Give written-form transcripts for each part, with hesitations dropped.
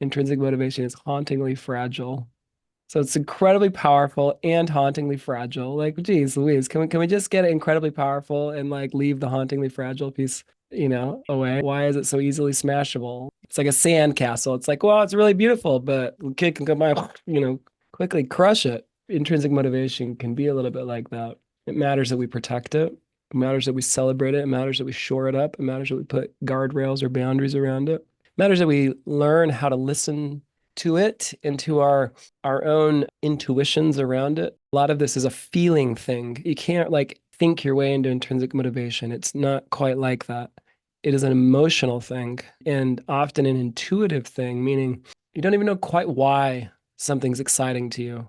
intrinsic motivation is hauntingly fragile. So it's incredibly powerful and hauntingly fragile. Like, geez, Louise, can we just get it incredibly powerful and like leave the hauntingly fragile piece, away? Why is it so easily smashable? It's like a sand castle. It's like, well, it's really beautiful, but the kid can come by, quickly crush it. Intrinsic motivation can be a little bit like that. It matters that we protect it. It matters that we celebrate it. It matters that we shore it up. It matters that we put guardrails or boundaries around it. It matters that we learn how to listen to it and to our own intuitions around it. A lot of this is a feeling thing. You can't like think your way into intrinsic motivation. It's not quite like that. It is an emotional thing and often an intuitive thing, meaning you don't even know quite why something's exciting to you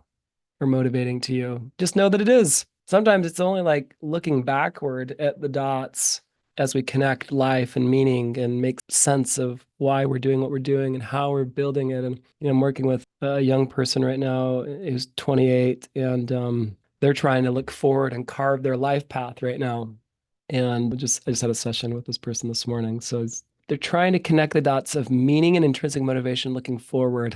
or motivating to you. Just know that it is. Sometimes it's only like looking backward at the dots as we connect life and meaning and make sense of why we're doing what we're doing and how we're building it. And I'm working with a young person right now who's 28, and they're trying to look forward and carve their life path right now. And I just had a session with this person this morning. So they're trying to connect the dots of meaning and intrinsic motivation looking forward,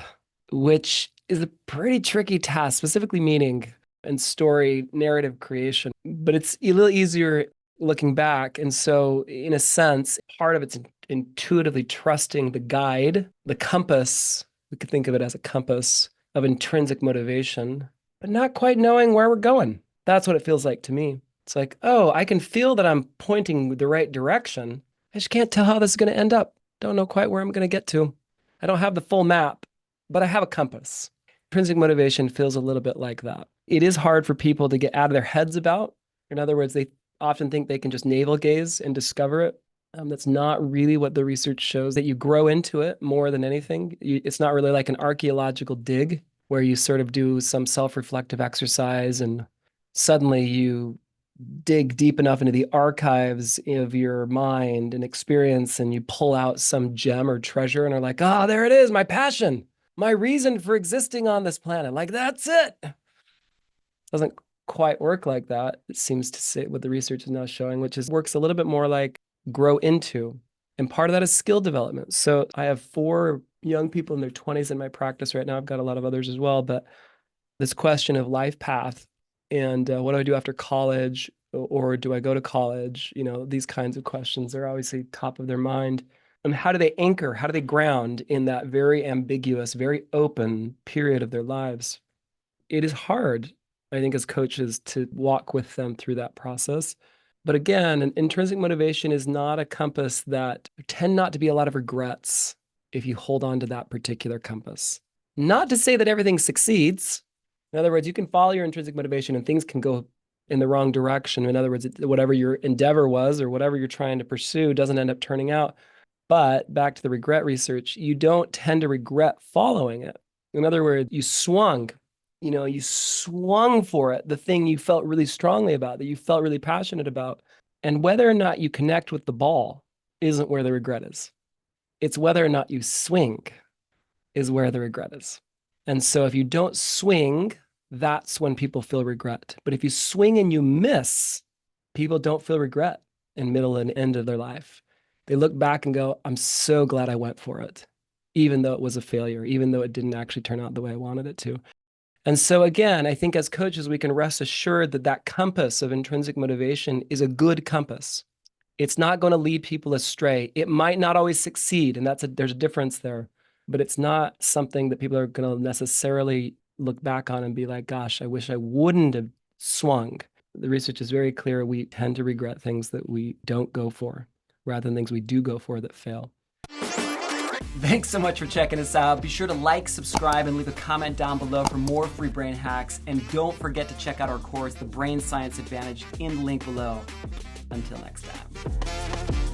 which is a pretty tricky task, specifically meaning and story narrative creation. But it's a little easier looking back. And so, in a sense, part of it's intuitively trusting the guide, the compass. We could think of it as a compass of intrinsic motivation, but not quite knowing where we're going. That's what it feels like to me. It's like, oh, I can feel that I'm pointing the right direction. I just can't tell how this is going to end up. Don't know quite where I'm going to get to. I don't have the full map, but I have a compass. Intrinsic motivation feels a little bit like that. It is hard for people to get out of their heads about. In other words, they often think they can just navel gaze and discover it. That's not really what the research shows, that you grow into it more than anything. It's not really like an archaeological dig where you sort of do some self-reflective exercise and suddenly you dig deep enough into the archives of your mind and experience and you pull out some gem or treasure and are like, ah, oh, there it is, my passion, my reason for existing on this planet. Like, that's it. Doesn't quite work like that. It seems to say what the research is now showing, which is works a little bit more like grow into. And part of that is skill development. So I have 4 young people in their 20s in my practice right now. I've got a lot of others as well. But this question of life path and what do I do after college, or do I go to college? These kinds of questions are obviously top of their mind. And how do they anchor? How do they ground in that very ambiguous, very open period of their lives? It is hard, I think, as coaches to walk with them through that process. But again, an intrinsic motivation is not a compass that tend not to be a lot of regrets if you hold on to that particular compass. Not to say that everything succeeds. In other words, you can follow your intrinsic motivation and things can go in the wrong direction. In other words, whatever your endeavor was or whatever you're trying to pursue doesn't end up turning out. But back to the regret research, you don't tend to regret following it. In other words, you swung for it, the thing you felt really strongly about, that you felt really passionate about. And whether or not you connect with the ball isn't where the regret is. It's whether or not you swing is where the regret is. And so if you don't swing, that's when people feel regret. But if you swing and you miss, people don't feel regret in middle and end of their life. They look back and go, I'm so glad I went for it, even though it was a failure, even though it didn't actually turn out the way I wanted it to. And so again, I think as coaches, we can rest assured that that compass of intrinsic motivation is a good compass. It's not going to lead people astray. It might not always succeed, and there's a difference there, but it's not something that people are going to necessarily look back on and be like, gosh, I wish I wouldn't have swung. The research is very clear. We tend to regret things that we don't go for rather than things we do go for that fail. Thanks so much for checking us out. Be sure to like, subscribe, and leave a comment down below for more free brain hacks. And don't forget to check out our course, The Brain Science Advantage, in the link below. Until next time.